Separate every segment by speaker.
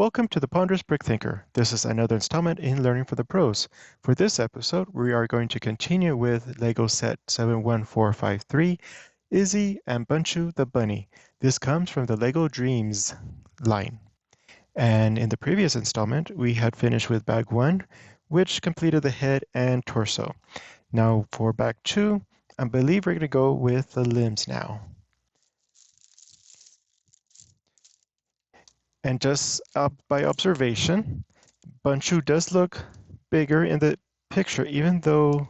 Speaker 1: Welcome to the Ponderous Brick Thinker. This is another installment in Learning for the Pros. For this episode, we are going to continue with LEGO Set 71453, Izzie and Bunchu the Bunny. This comes from the LEGO Dreams line. And in the previous installment, we had finished with Bag 1, which completed the head and torso. Now for Bag 2, I believe we're going to go with the limbs now. And just by observation, Bunchu does look bigger in the picture, even though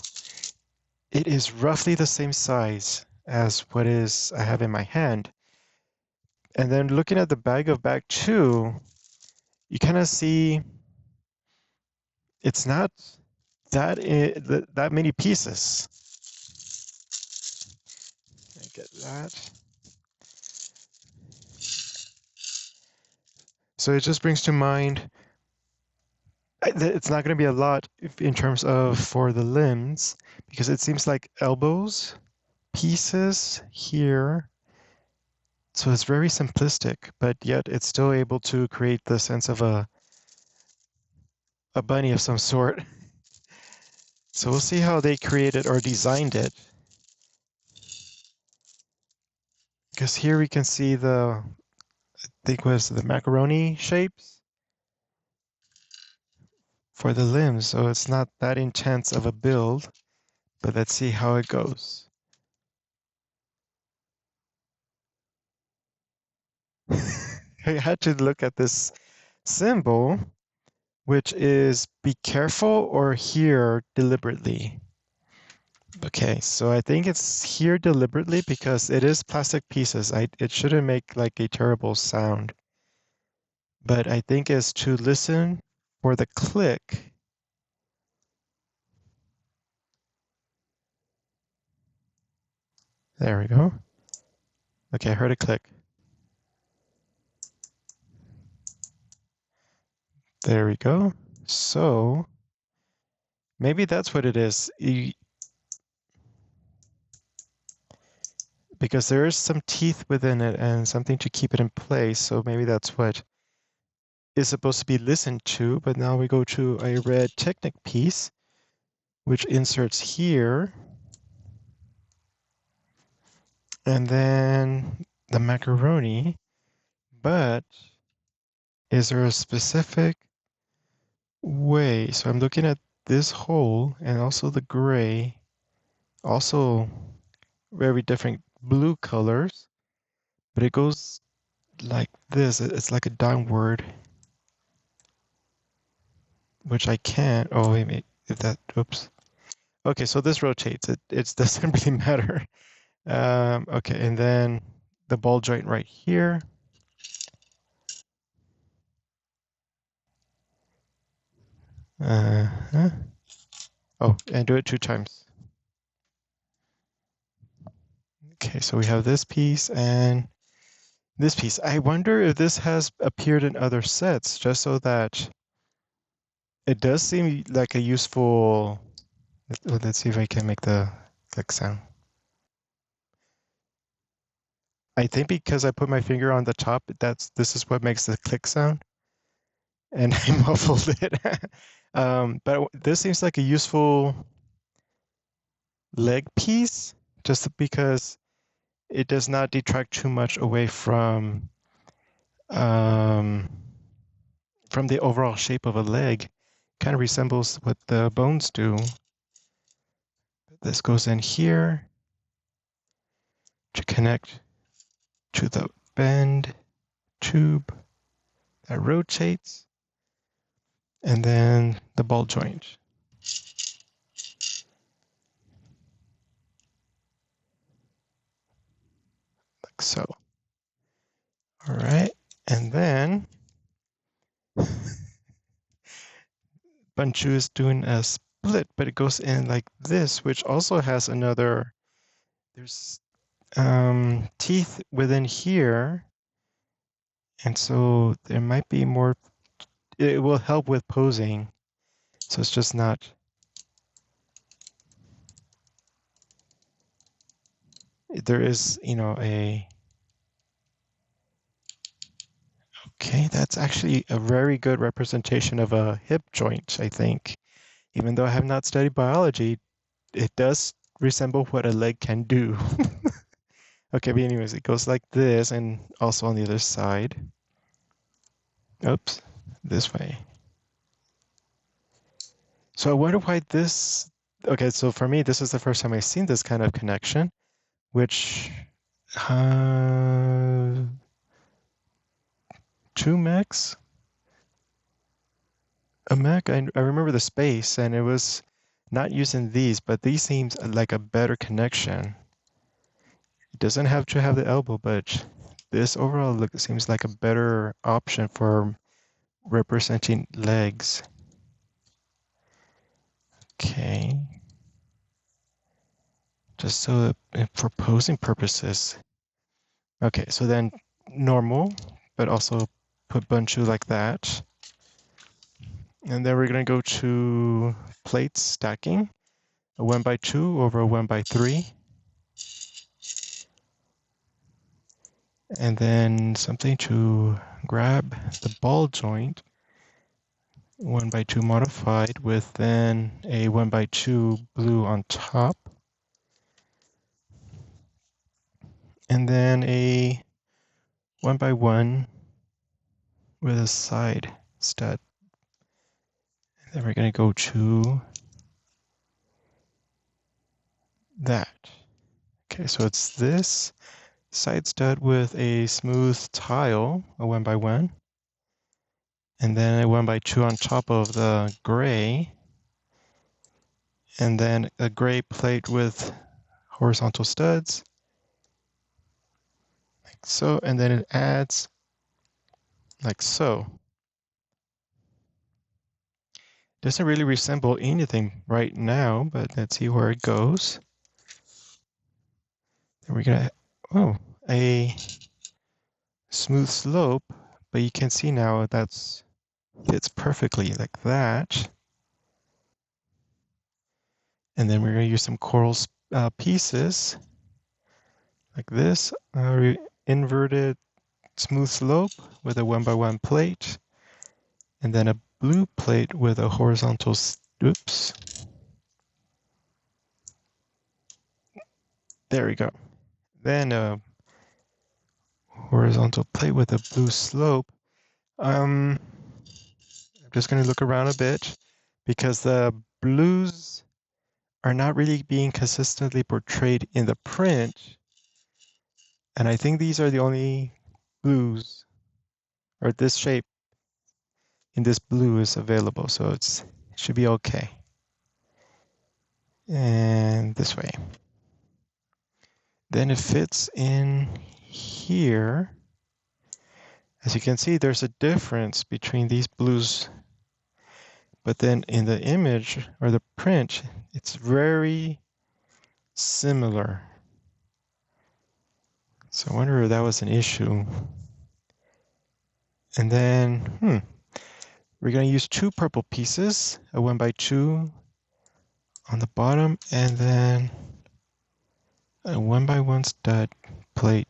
Speaker 1: it is roughly the same size as what I have in my hand. And then looking at the bag of Bag 2, you kind of see it's not that many pieces. I get that. So it just brings to mind it's not going to be a lot in terms of for the limbs, because it seems like elbows, pieces here. So it's very simplistic, but yet it's still able to create the sense of a bunny of some sort. So we'll see how they created or designed it. Because here we can see I think was the macaroni shapes for the limbs. So it's not that intense of a build, but let's see how it goes. I had to look at this symbol, which is be careful or here deliberately. Okay, so I think it's here deliberately because it is plastic pieces. It shouldn't make like a terrible sound. But I think it's to listen for the click. There we go. Okay, I heard a click. There we go. So maybe that's what it is. Because there is some teeth within it and something to keep it in place. So maybe that's what is supposed to be listened to. But now we go to a red Technic piece, which inserts here. And then the macaroni. But is there a specific way? So I'm looking at this hole and also the gray, also very different blue colors, but it goes like this. It's like a downward, which I can't. Oh, wait, if that, oops. Okay, so this rotates. It doesn't really matter. Okay, and then the ball joint right here. Uh-huh. Oh, and do it 2 times. Okay, so we have this piece and this piece. I wonder if this has appeared in other sets, just so that it does seem like a useful. Let's see if I can make the click sound. I think because I put my finger on the top, this is what makes the click sound, and I muffled it. But this seems like a useful leg piece, just because it does not detract too much away from the overall shape of a leg. Kind of resembles what the bones do. This goes in here to connect to the bend tube that rotates, and then the ball joint. Like so. All right, and then Bunchu is doing a split, but it goes in like this, which also has another, there's teeth within here, and so there might be more, it will help with posing, so it's just not, there is, Okay, that's actually a very good representation of a hip joint, I think. Even though I have not studied biology, it does resemble what a leg can do. Okay, but anyways, it goes like this and also on the other side. Oops, this way. So I wonder why this... Okay, so for me, this is the first time I've seen this kind of connection, which... two mechs? A mech? I remember the space, and it was not using these, but these seems like a better connection. It doesn't have to have the elbow, but this overall look seems like a better option for representing legs. Okay. Just so for posing purposes. Okay, so then normal, but also put Bunchu like that. And then we're going to go to plates stacking, a 1x2 over a 1x3. And then something to grab the ball joint, 1x2 modified with then a 1x2 blue on top. And then a 1x1 with a side stud. And then we're going to go to that. Okay, so it's this side stud with a smooth tile, a 1x1, and then a 1x2 on top of the gray, and then a gray plate with horizontal studs, like so, and then it adds like so. Doesn't really resemble anything right now, but let's see where it goes. Then we're gonna, oh, a smooth slope, but you can see now that's fits perfectly like that. And then we're going to use some coral pieces like this, inverted smooth slope with a 1x1 plate, and then a blue plate with a horizontal, oops. There we go. Then a horizontal plate with a blue slope. I'm just going to look around a bit because the blues are not really being consistently portrayed in the print. And I think these are the only blues, or this shape in this blue is available, so it should be okay. And this way. Then it fits in here. As you can see, there's a difference between these blues, but then in the image or the print, it's very similar. So I wonder if that was an issue. And then, we're going to use two purple pieces, a 1x2 on the bottom, and then a 1x1 stud plate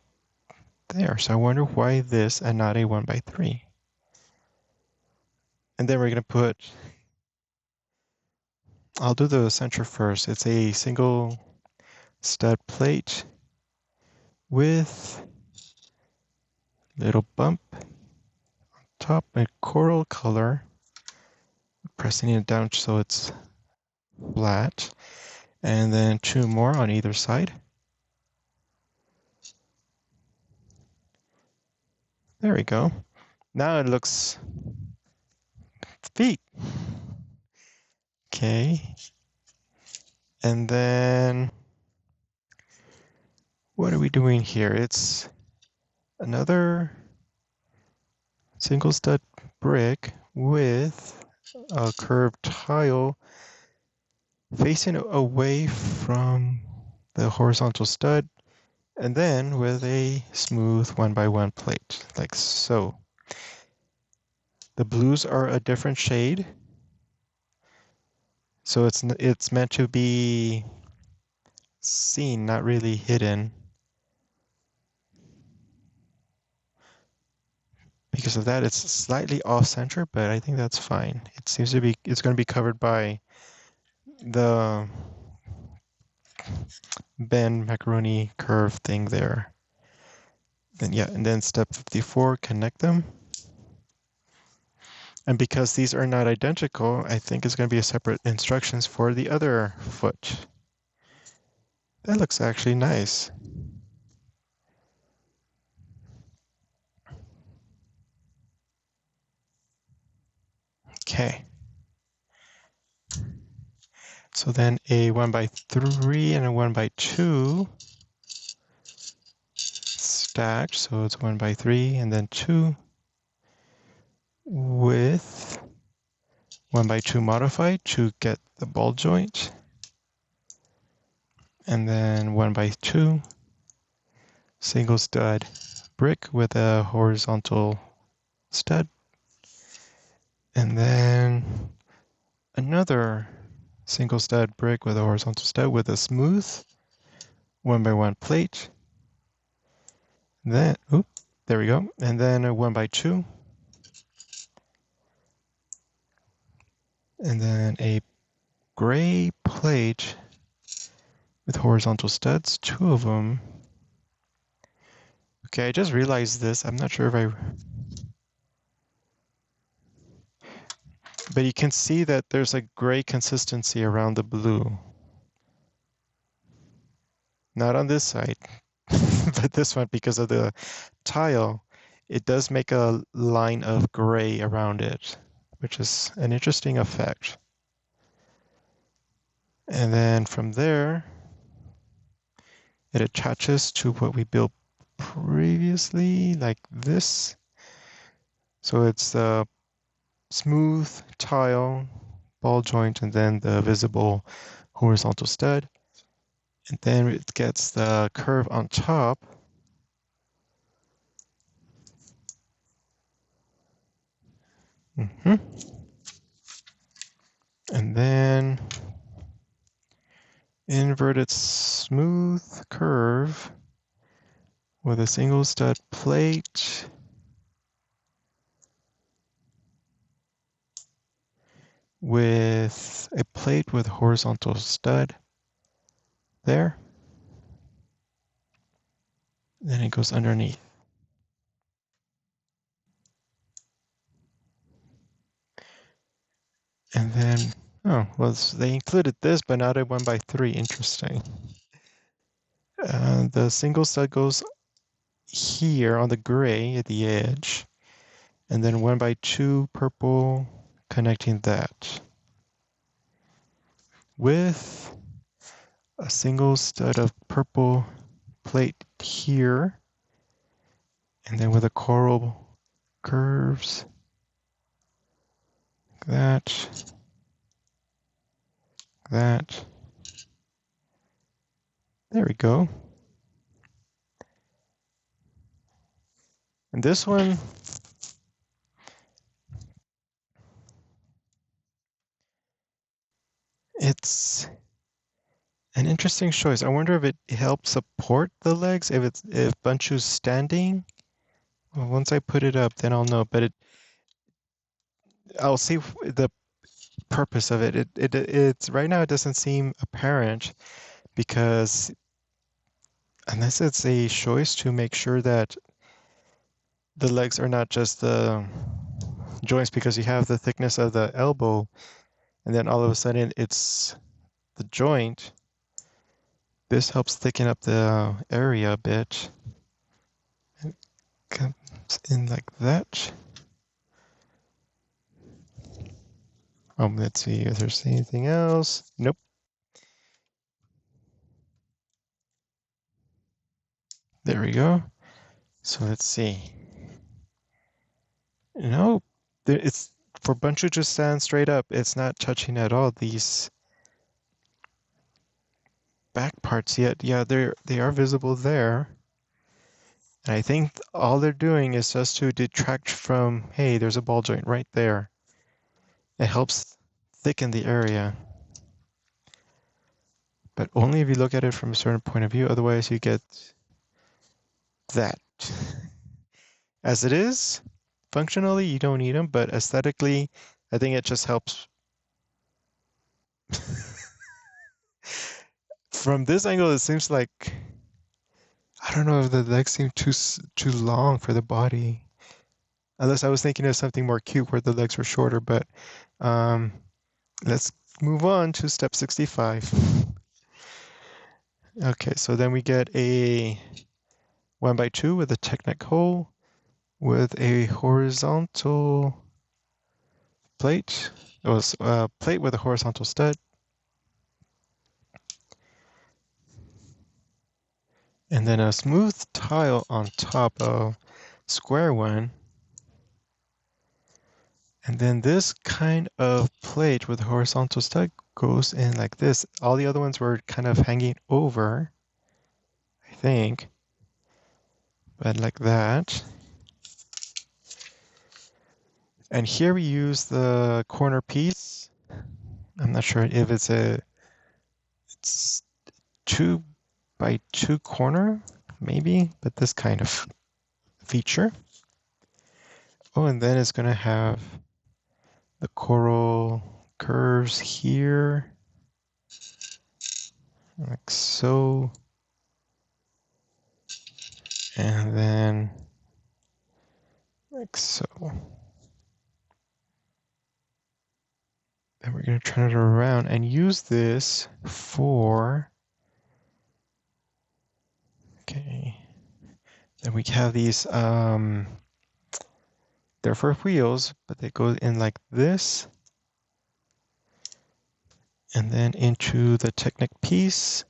Speaker 1: there. So I wonder why this and not a 1x3. And then we're going to put, I'll do the center first. It's a single stud plate with little bump on top, a coral color, pressing it down so it's flat, and then two more on either side. There we go. Now it looks feet. Okay. And then what are we doing here? It's another single stud brick with a curved tile facing away from the horizontal stud, and then with a smooth 1x1 plate, like so. The blues are a different shade, so it's meant to be seen, not really hidden. because of that, it's slightly off center, but I think that's fine. It seems to be, it's going to be covered by the bend macaroni curve thing there. Then yeah, and then step 54, connect them. And because these are not identical, I think it's going to be a separate instructions for the other foot. That looks actually nice. Okay. So then a 1x3 and a 1x2 stacked. So it's 1x3 and then 2 with 1x2 modified to get the ball joint. And then 1x2 single stud brick with a horizontal stud. And then another single stud brick with a horizontal stud with a smooth 1x1 plate. Then, there we go. And then a 1x2. And then a gray plate with horizontal studs, 2 of them. Okay, I just realized this. I'm not sure if but you can see that there's a gray consistency around the blue. Not on this side, but this one, because of the tile, it does make a line of gray around it, which is an interesting effect. And then from there, it attaches to what we built previously, like this. So it's the smooth tile, ball joint, and then the visible horizontal stud. And then it gets the curve on top. And then inverted smooth curve with a single stud plate. With a plate with horizontal stud there. Then it goes underneath. And then, oh, well, they included this, but not a 1x3. Interesting. The single stud goes here on the gray at the edge, and then 1x2 purple connecting that with a single stud of purple plate here, and then with a coral curves like that. There we go. And this one, it's an interesting choice. I wonder if it helps support the legs, if Bunchu's standing. Well, once I put it up, then I'll know. But I'll see the purpose of it. It's right now it doesn't seem apparent, because unless it's a choice to make sure that the legs are not just the joints, because you have the thickness of the elbow, and then all of a sudden it's the joint. This helps thicken up the area a bit. It comes in like that. Let's see if there's anything else. Nope. There we go. So let's see. No, it's for Bunchu to stand straight up. It's not touching at all these back parts yet. Yeah, they are visible there. And I think all they're doing is just to detract from, hey, there's a ball joint right there. It helps thicken the area. But only if you look at it from a certain point of view. Otherwise, you get that. As it is, functionally, you don't need them, but aesthetically, I think it just helps. From this angle, it seems like I don't know if the legs seem too long for the body. Unless I was thinking of something more cute where the legs were shorter, but um, let's move on to step 65. Okay, so then we get a 1x2 with a Technic hole with a horizontal plate. It was a plate with a horizontal stud. And then a smooth tile on top of square one. And then this kind of plate with horizontal stud goes in like this. All the other ones were kind of hanging over, I think, but like that. And here we use the corner piece. I'm not sure if it's 2x2 corner, maybe, but this kind of feature. Oh, and then it's going to have the coral curves here, like so. And then like so. Then we're going to turn it around and use this for, okay. Then we have these, they're for wheels, but they go in like this. And then into the Technic piece.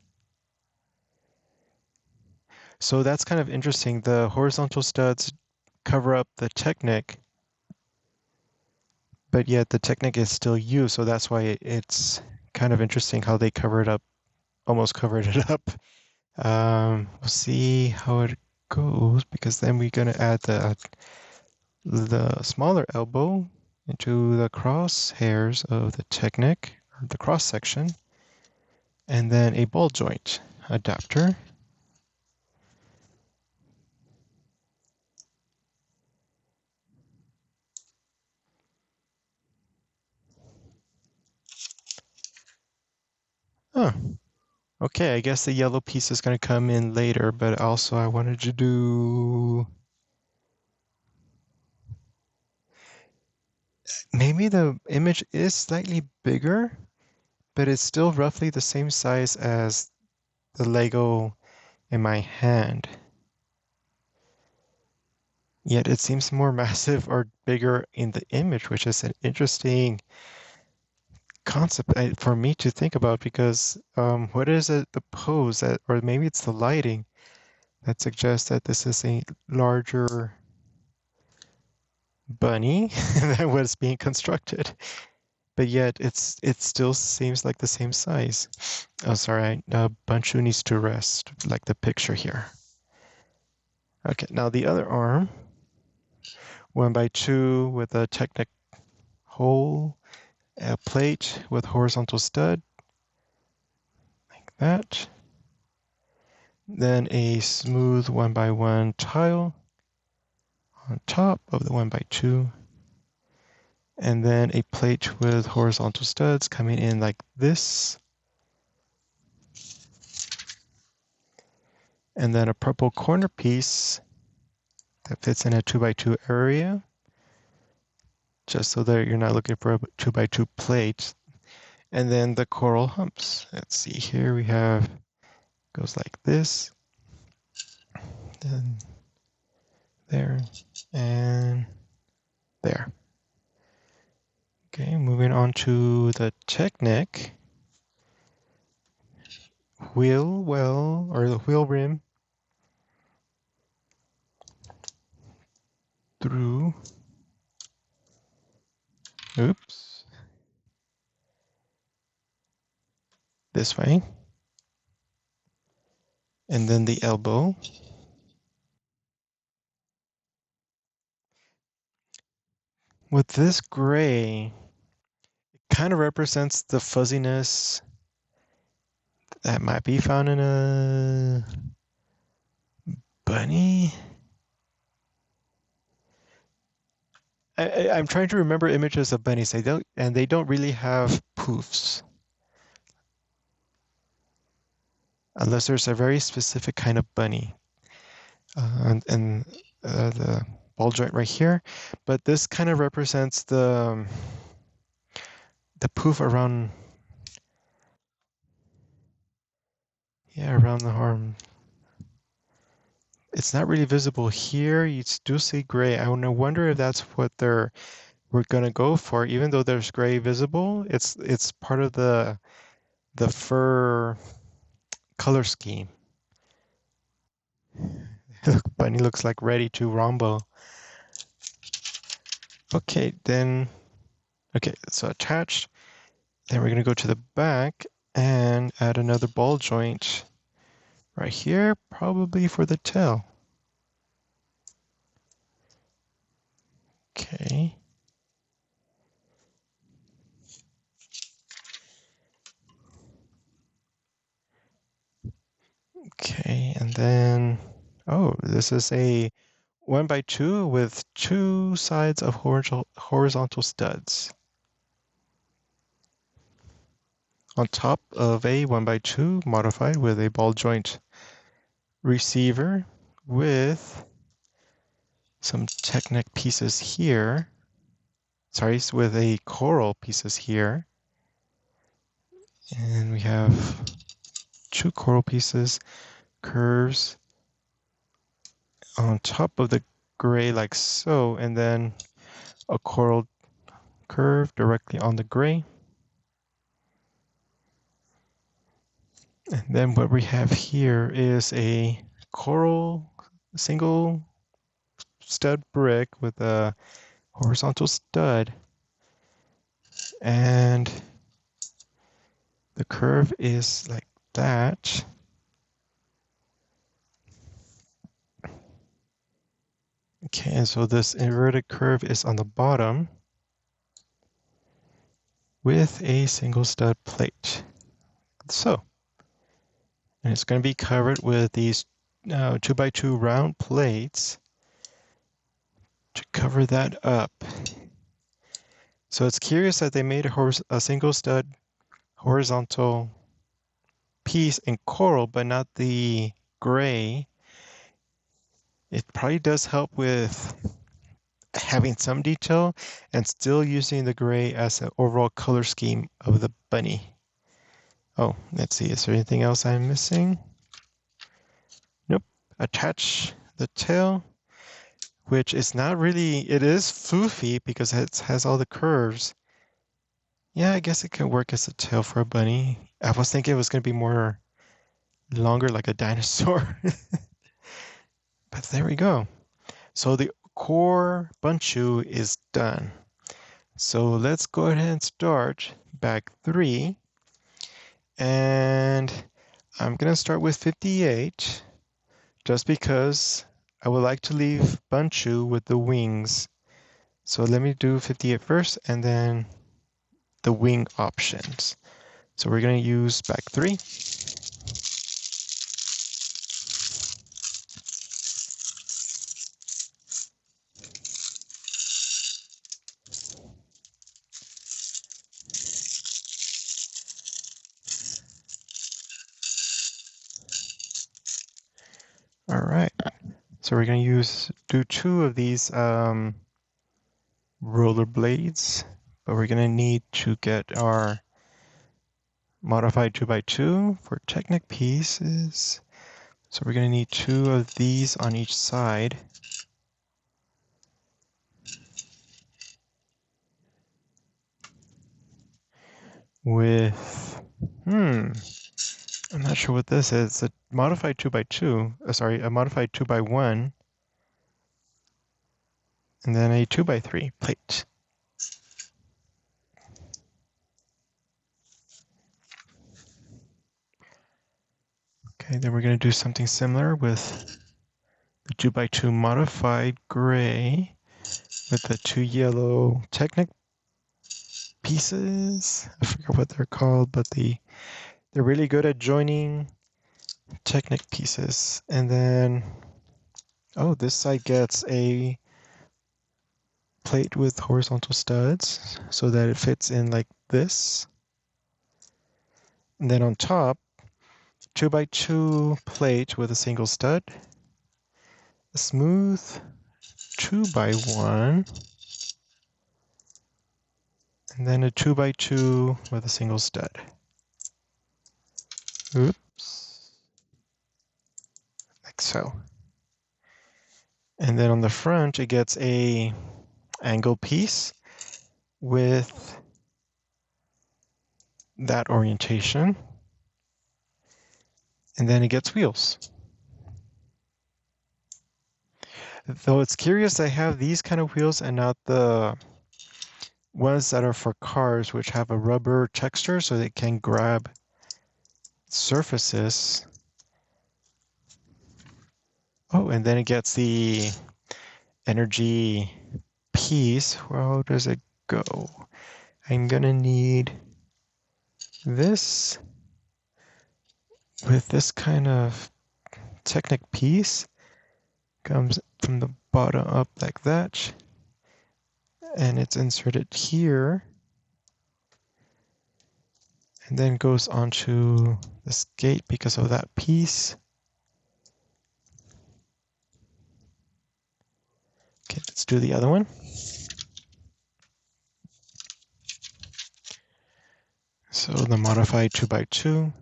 Speaker 1: So that's kind of interesting. The horizontal studs cover up the Technic, but yet the Technic is still used. So that's why it's kind of interesting how they cover it up, almost covered it up. We'll see how it goes, because then we're going to add the smaller elbow into the crosshairs of the Technic, or the cross section, and then a ball joint adapter. Oh, okay, I guess the yellow piece is going to come in later, but also I wanted to do... Maybe the image is slightly bigger, but it's still roughly the same size as the Lego in my hand. Yet it seems more massive or bigger in the image, which is an interesting concept for me to think about, because what is it, the pose that, or maybe it's the lighting that suggests that this is a larger bunny than was being constructed, but yet it still seems like the same size. Oh, sorry, Bunchu needs to rest, like the picture here. Okay, now the other arm, 1x2 with a Technic hole, a plate with horizontal stud, like that. Then a smooth 1x1 tile on top of the 1x2. And then a plate with horizontal studs coming in like this. And then a purple corner piece that fits in a 2x2 area, just so that you're not looking for a 2x2 plate. And then the coral humps. Let's see here, we have, goes like this, then there, and there. Okay, moving on to the Technic wheel well, or the wheel rim through, oops, this way. And then the elbow. With this gray, it kind of represents the fuzziness that might be found in a bunny. I'm trying to remember images of bunnies. They don't really have poofs. Unless there's a very specific kind of bunny. And the ball joint right here. But this kind of represents the poof around, yeah, around the arm. It's not really visible here. You do see gray. I wonder if that's what we're gonna go for. Even though there's gray visible, it's part of the fur color scheme. The bunny looks like ready to rumble. Okay, so attached. Then we're gonna go to the back and add another ball joint right here, probably for the tail. Okay. Okay, and then, oh, this is a 1x2 with 2 sides of horizontal studs. On top of a 1x2 modified with a ball joint receiver with some Technic pieces here. Sorry, with a coral pieces here. And we have 2 coral pieces, curves on top of the gray like so, and then a coral curve directly on the gray. And then what we have here is a coral single stud brick with a horizontal stud, and the curve is like that. Okay, and so this inverted curve is on the bottom with a single stud plate. So, and it's going to be covered with these 2x2 round plates to cover that up. So it's curious that they made a single stud horizontal piece in coral, but not the gray. It probably does help with having some detail and still using the gray as an overall color scheme of the bunny. Oh, let's see, is there anything else I'm missing? Nope. Attach the tail, which is not really, it is floofy because it has all the curves. Yeah, I guess it can work as a tail for a bunny. I was thinking it was going to be more longer like a dinosaur. But there we go. So the core Bunchu is done. So let's go ahead and start bag 3. And I'm going to start with 58 just because I would like to leave Bunchu with the wings. So let me do 58 first and then the wing options. So we're going to use bag 3. All right. So we're going to do 2 of these roller blades, but we're going to need to get our modified 2x2 for Technic pieces. So we're going to need 2 of these on each side. With, I'm not sure what this is. It's a modified 2x2, a modified 2x1, and then a 2x3 plate. Okay, then we're going to do something similar with the 2x2 modified gray with the 2 yellow Technic pieces. I forget what they're called, but they're really good at joining Technic pieces. And then, oh, this side gets a plate with horizontal studs so that it fits in like this. And then on top, 2x2 plate with a single stud, a smooth 2x1, and then a 2x2 with a single stud. Oops. Like so. And then on the front, it gets a angle piece with that orientation. And then it gets wheels. Though it's curious I have these kind of wheels and not the ones that are for cars, which have a rubber texture so they can grab surfaces. Oh, and then it gets the energy piece. Where does it go? I'm gonna need this with this kind of Technic piece. Comes from the bottom up like that. And it's inserted here. And then goes onto this gate because of that piece. Okay, let's do the other one. So the modified 2x2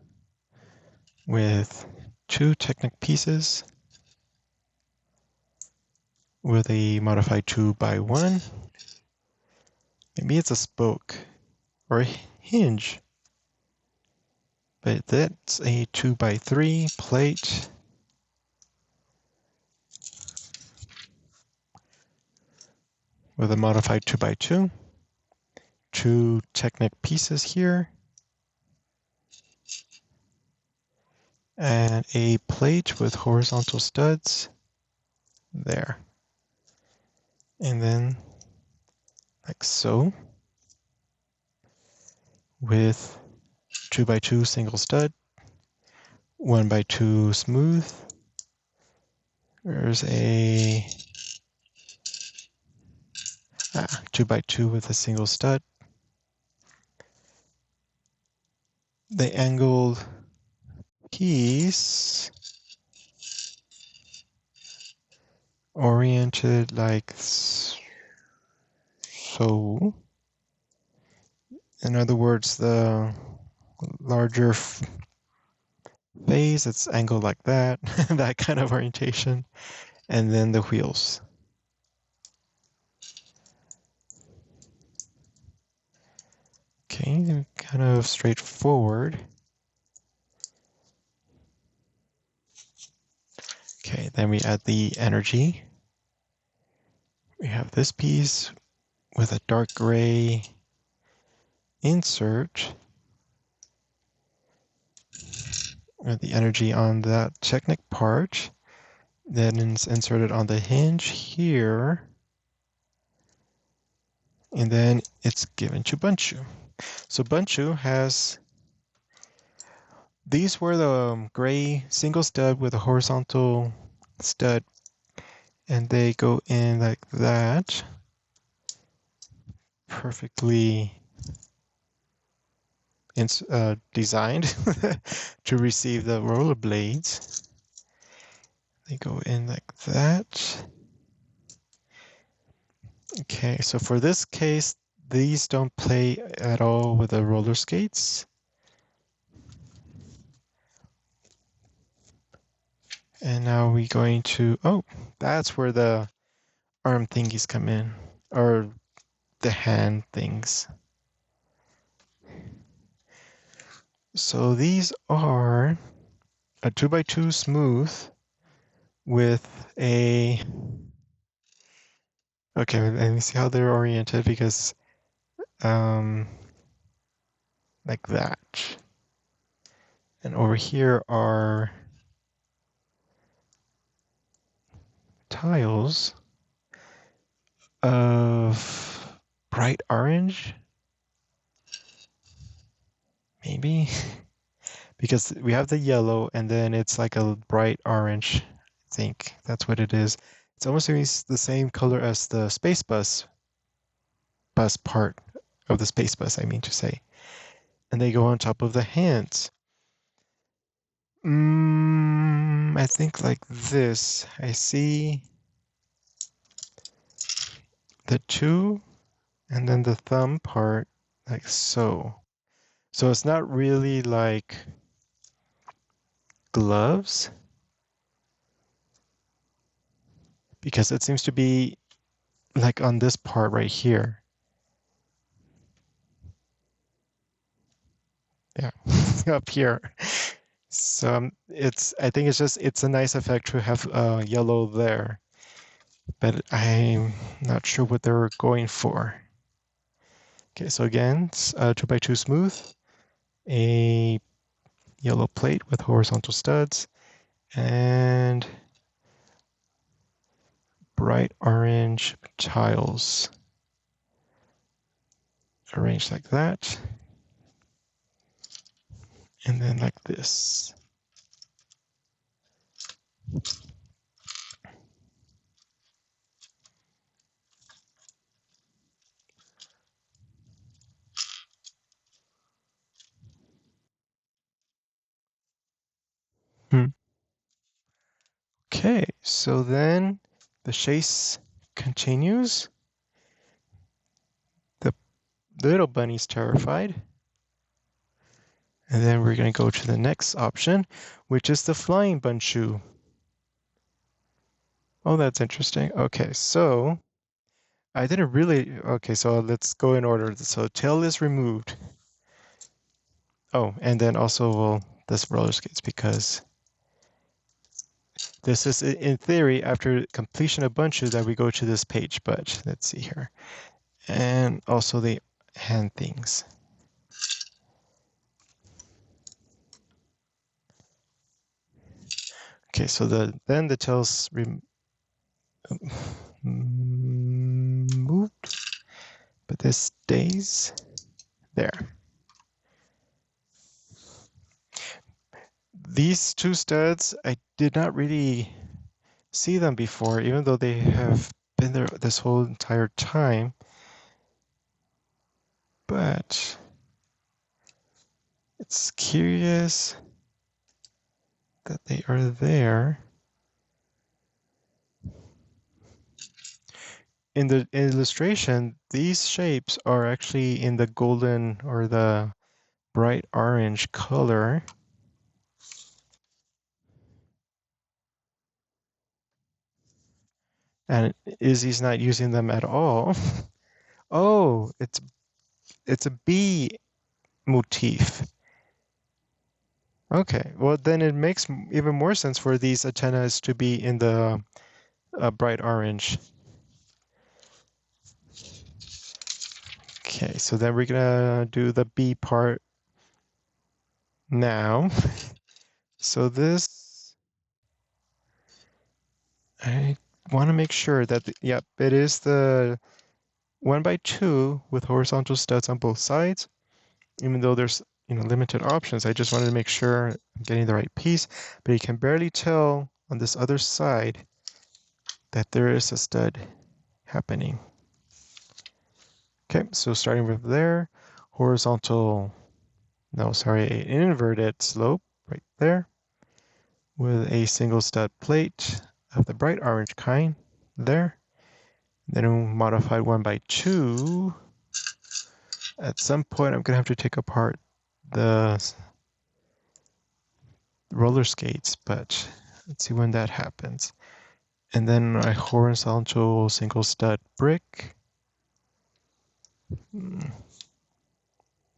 Speaker 1: with 2 Technic pieces with a modified 2x1. Maybe it's a spoke or a hinge, but that's a 2x3 plate with a modified 2x2, 2 Technic pieces here, and a plate with horizontal studs there. And then like so, with 2x2 single stud, 1x2 smooth. There's a 2x2 with a single stud. The angled piece oriented like so. In other words, the larger phase, it's angled like that, that kind of orientation, and then the wheels. Okay, kind of straightforward. Okay, then we add the energy. We have this piece with a dark gray insert. And the energy on that Technic part. Then it's inserted on the hinge here. And then it's given to Bunchu. So Bunchu has, these were the gray single stud with a horizontal stud, and they go in like that, perfectly designed to receive the roller blades. They go in like that. Okay, so for this case, these don't play at all with the roller skates. And now we're going to, oh, that's where the arm thingies come in, or the hand things. So these are a 2x2 smooth with a, okay, let me see how they're oriented because, like that. And over here are tiles of bright orange, maybe, because we have the yellow and then it's like a bright orange. I think that's what it is. It's almost the same color as the space bus, bus part of the space bus, I mean to say. And they go on top of the hands. I think like this. I see the two and then the thumb part like so. So it's not really like gloves because it seems to be like on this part right here. Yeah, up here. So I think it's a nice effect to have yellow there, but I'm not sure what they were going for. Okay, so again, it's 2x2 smooth, a yellow plate with horizontal studs, and bright orange tiles arranged like that, and then like this. Okay, so then the chase continues. The little bunny's terrified. And then we're going to go to the next option, which is the flying Bunchu. Oh, that's interesting. Okay, so I didn't really... Okay, so let's go in order. So tail is removed. Oh, and then also, well, this roller skates because this is, in theory, after completion of Bunchu that we go to this page, but let's see here. And also the hand things. Okay, so then the tail's moved, but this stays there. These two studs, I did not really see them before, even though they have been there this whole entire time. But it's curious that they are there. In the illustration, these shapes are actually in the golden or the bright orange color. And Izzy's not using them at all. Oh, it's a bee motif. Okay, well then it makes even more sense for these antennas to be in the bright orange. Okay, so then we're gonna do the B part now. So this, I want to make sure that, yep, it is the 1x2 with horizontal studs on both sides. Even though there's limited options, I just wanted to make sure I'm getting the right piece. But you can barely tell on this other side that there is a stud happening. Okay, so starting with there, horizontal, no, sorry, an inverted slope right there with a single stud plate of the bright orange kind there. Then a modified 1x2. At some point, I'm going to have to take apart the roller skates, but let's see when that happens. And then a horizontal single stud brick.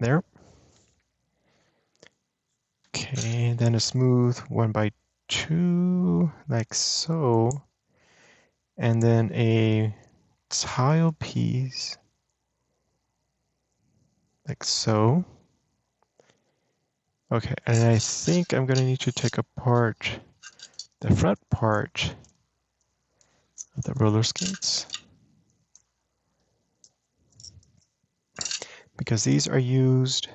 Speaker 1: There. Okay, then a smooth 1x2, like so. And then a tile piece, like so. Okay, and I think I'm going to need to take apart the front part of the roller skates, because these are used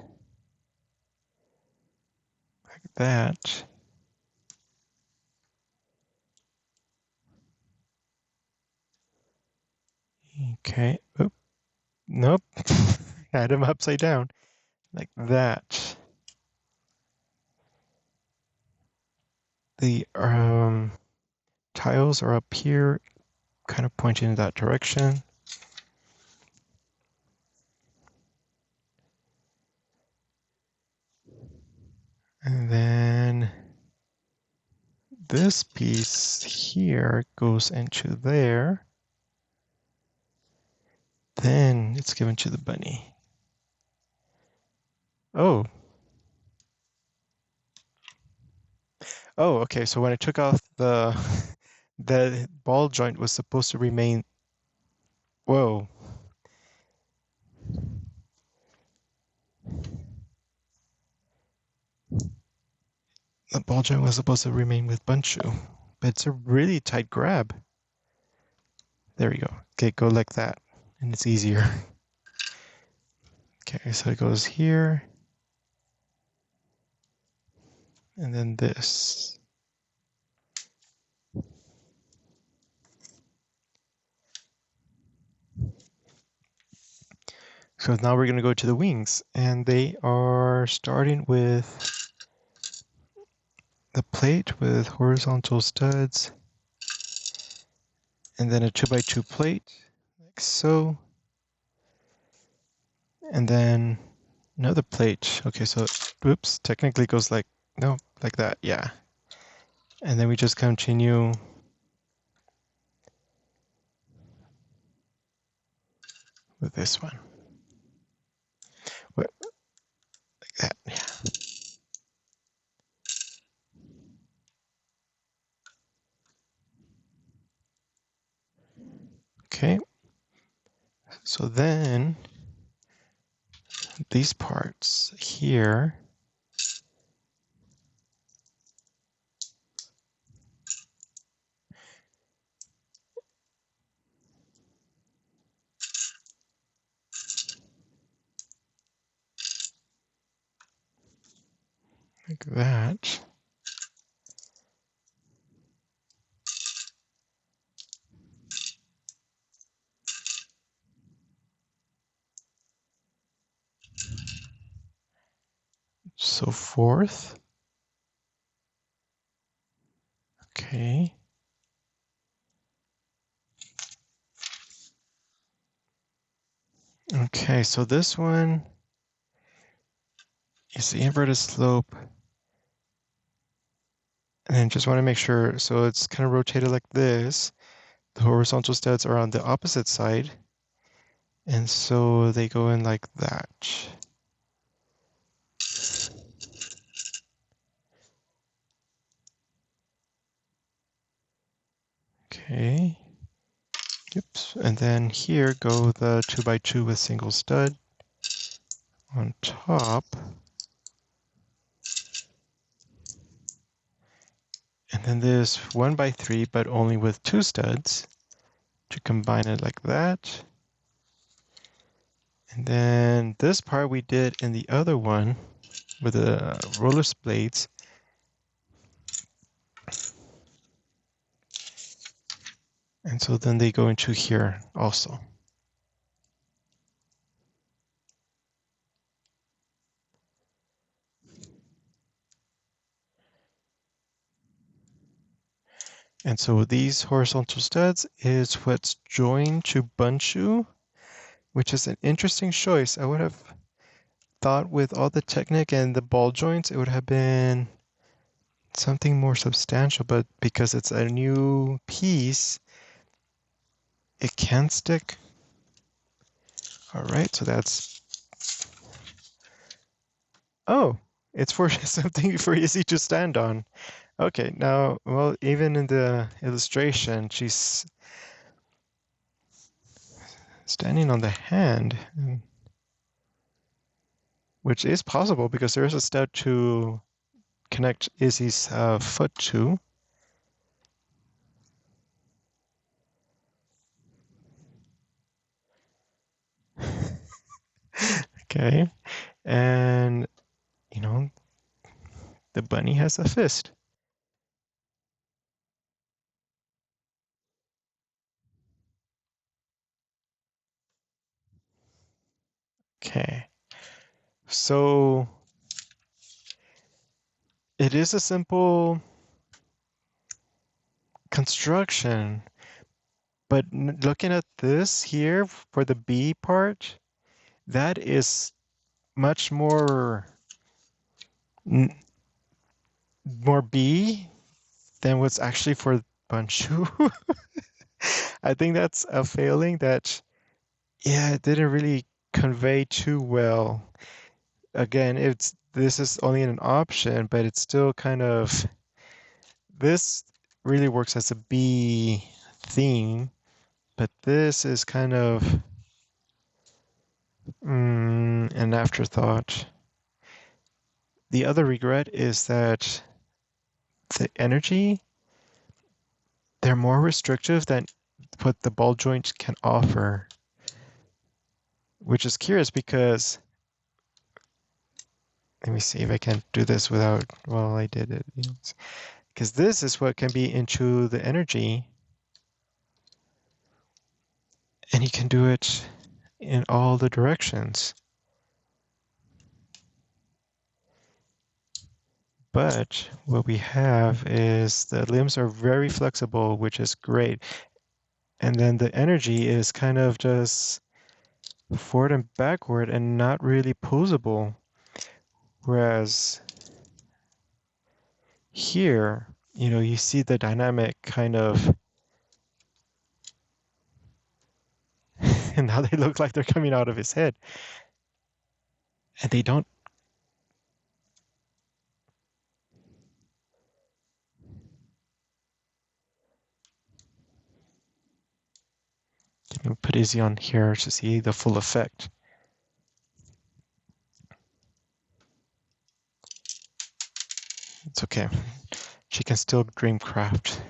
Speaker 1: like that. Okay, oop. Nope. Had him upside down like that. The tiles are up here, kind of pointing in that direction. And then this piece here goes into there. Then it's given to the bunny. Oh. Oh, okay. So when I took off the ball joint was supposed to remain. Whoa. The ball joint was supposed to remain with Bunchu, but it's a really tight grab. There we go. Okay, go like that, and it's easier. Okay, so it goes here, and then this. So now we're going to go to the wings, and they are starting with the plate with horizontal studs, and then a 2x2 plate, like so, and then another plate. Okay, so oops, technically goes like, no, like that, yeah. And then we just continue with this one. What, like that, yeah. Okay, so then these parts here, like that. So forth. Okay. Okay, so this one is the inverted slope. And then just want to make sure, so it's kind of rotated like this. The horizontal studs are on the opposite side. And so they go in like that. Okay. Oops. And then here go the 2x2 with single stud on top. And then this 1x3, but only with 2 studs to combine it like that. And then this part we did in the other one with the roller blades. And so then they go into here also. And so these horizontal studs is what's joined to Bunchu, which is an interesting choice. I would have thought with all the technique and the ball joints, it would have been something more substantial, but because it's a new piece, it can stick. All right, so that's, oh, it's for something for Izzy to stand on. Okay, now, well, even in the illustration, she's standing on the hand, which is possible because there is a stud to connect Izzy's foot to. Okay, and you know, the bunny has a fist. Okay. So it is a simple construction, but looking at this here for the B part, that is much more B than what's actually for Bunchu. I think that's a failing that, yeah, it didn't really convey too well. Again, this is only an option, but it's still kind of, this really works as a B theme, but this is kind of an afterthought. The other regret is that the energy, they're more restrictive than what the ball joint can offer, which is curious because, let me see if I can do this without, well, I did it. Because this is what can be into the energy, and you can do it in all the directions. But what we have is the limbs are very flexible, which is great. And then the energy is kind of just forward and backward and not really posable. Whereas here, you see the dynamic kind of, and now they look like they're coming out of his head. And they don't. Let me put Izzy on here to see the full effect. It's okay. She can still dreamcraft.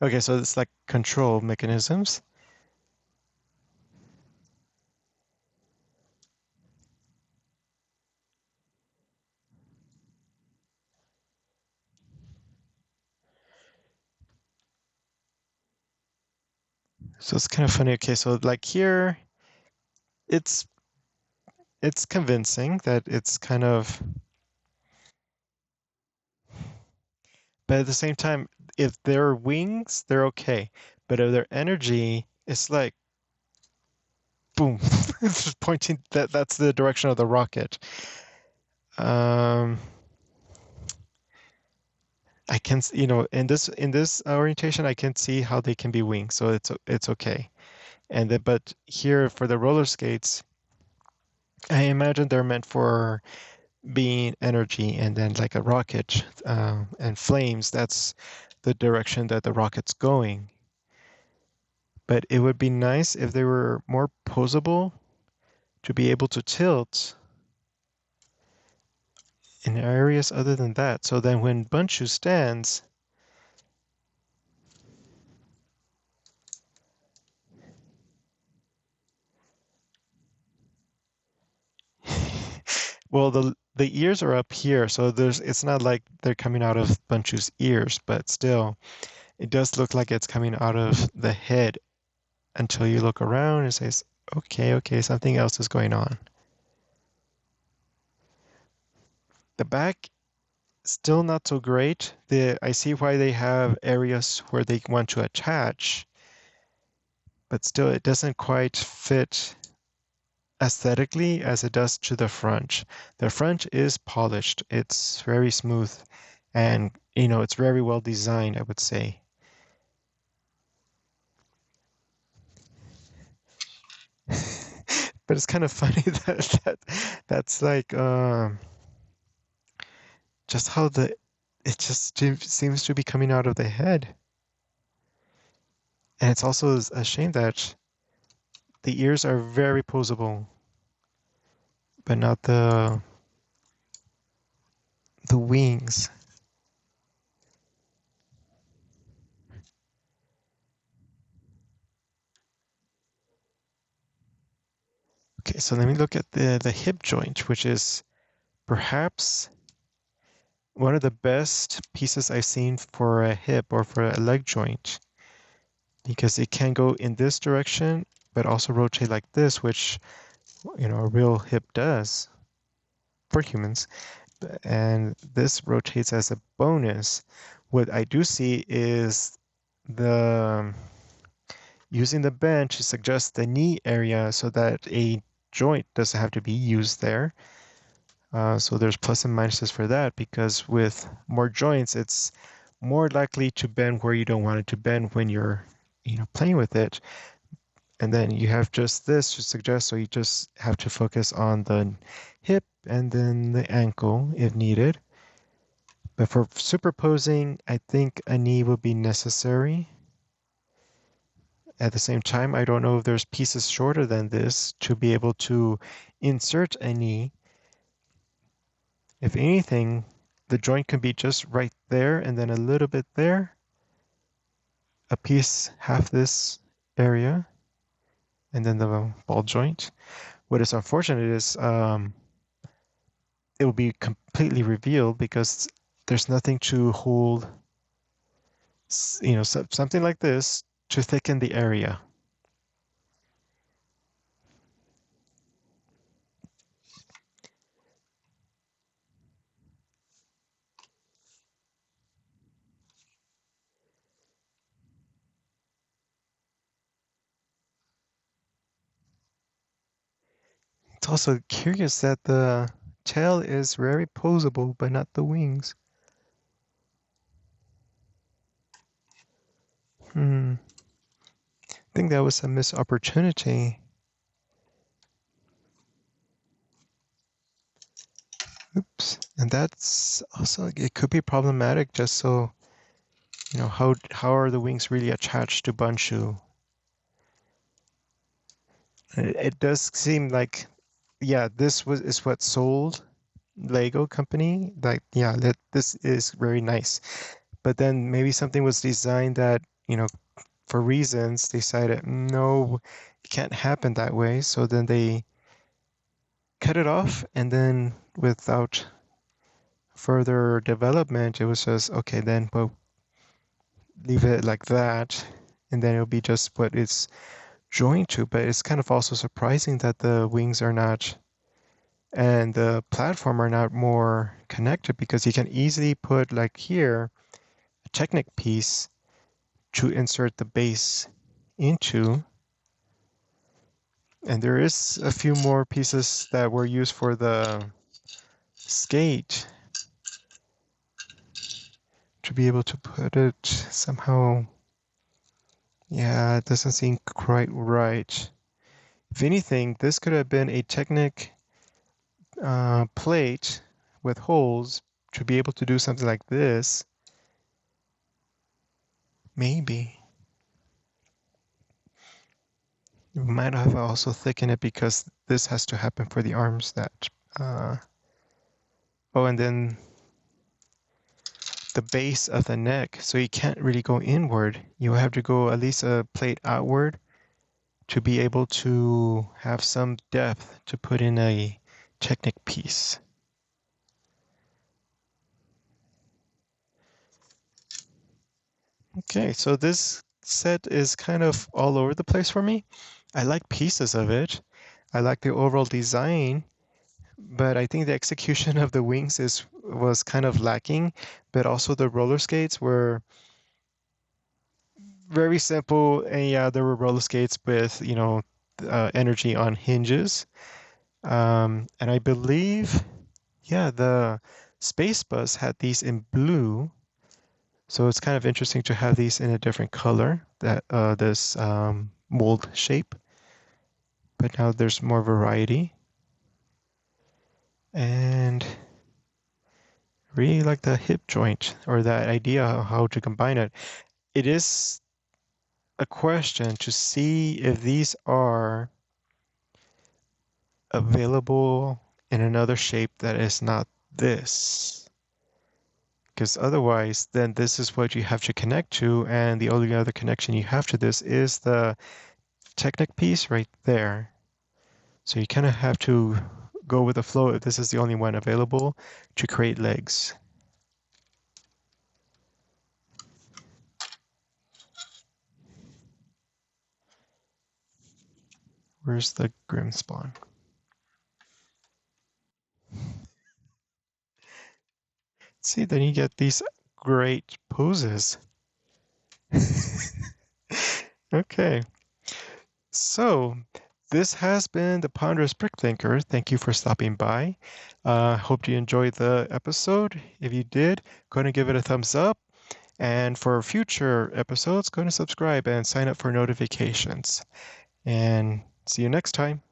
Speaker 1: Okay, so it's like control mechanisms. So it's kind of funny. Okay, so like here, it's convincing that it's kind of, but at the same time, if they're wings, they're okay. But if their energy, it's like, boom, it's just pointing that's the direction of the rocket. I can, in this orientation, I can see how they can be wings, so it's okay. And then, but here for the roller skates, I imagine they're meant for being energy, and then like a rocket and flames, that's the direction that the rocket's going. But it would be nice if they were more posable to be able to tilt in areas other than that. So then when Bunchu stands, well, the ears are up here, so it's not like they're coming out of Bunchu's ears, but still, it does look like it's coming out of the head until you look around and says, okay, something else is going on. The back, still not so great. I see why they have areas where they want to attach, but still it doesn't quite fit aesthetically as it does to the front. The front is polished. It's very smooth and, it's very well designed, I would say. But it's kind of funny that's like just how it just seems to be coming out of the head. And it's also a shame that the ears are very posable, but not the wings. Okay, so let me look at the hip joint, which is perhaps one of the best pieces I've seen for a hip or for a leg joint, because it can go in this direction, but also rotate like this, which a real hip does for humans. And this rotates as a bonus. What I do see is the using the bench to suggest the knee area so that a joint doesn't have to be used there. So there's plus and minuses for that because with more joints, it's more likely to bend where you don't want it to bend when you're, playing with it. And then you have just this to suggest, so you just have to focus on the hip and then the ankle if needed. But for superposing, I think a knee will be necessary. At the same time, I don't know if there's pieces shorter than this to be able to insert a knee. If anything, the joint can be just right there and then a little bit there, a piece half this area, and then the ball joint. What is unfortunate is it will be completely revealed because there's nothing to hold, something like this to thicken the area. It's also curious that the tail is very posable, but not the wings. I think that was a missed opportunity. Oops. And that's also, it could be problematic just so, how are the wings really attached to Bunchu? It does seem like, yeah, is what sold Lego company. Like, yeah, this is very nice. But then maybe something was designed that, for reasons decided, no, it can't happen that way. So then they cut it off, and then without further development, it was just, okay, then we'll leave it like that, and then it'll be just what it's joined to. But it's kind of also surprising that the wings are not and the platform are not more connected because you can easily put, like here, a Technic piece to insert the base into. And there is a few more pieces that were used for the skate to be able to put it somehow. Yeah, it doesn't seem quite right. If anything, this could have been a Technic plate with holes to be able to do something like this. Maybe. You might have also thickened it because this has to happen for the arms that. Uh, oh, and then the base of the neck. So you can't really go inward. You have to go at least a plate outward to be able to have some depth to put in a Technic piece. Okay, so this set is kind of all over the place for me. I like pieces of it. I like the overall design, but I think the execution of the wings was kind of lacking, but also the roller skates were very simple. And yeah, there were roller skates with, energy on hinges. And I believe, yeah, the Space Bus had these in blue. So it's kind of interesting to have these in a different color, that this mold shape. But now there's more variety. And really like the hip joint or that idea of how to combine it. It is a question to see if these are available in another shape that is not this. Because otherwise, then this is what you have to connect to, and the only other connection you have to this is the Technic piece right there. So you kind of have to go with the flow if this is the only one available to create legs. Where's the Grim spawn? See, then you get these great poses. Okay, so this has been the Ponderous Brick Thinker. Thank you for stopping by. Hope you enjoyed the episode. If you did, go and give it a thumbs up. And for future episodes, go and subscribe and sign up for notifications. And see you next time.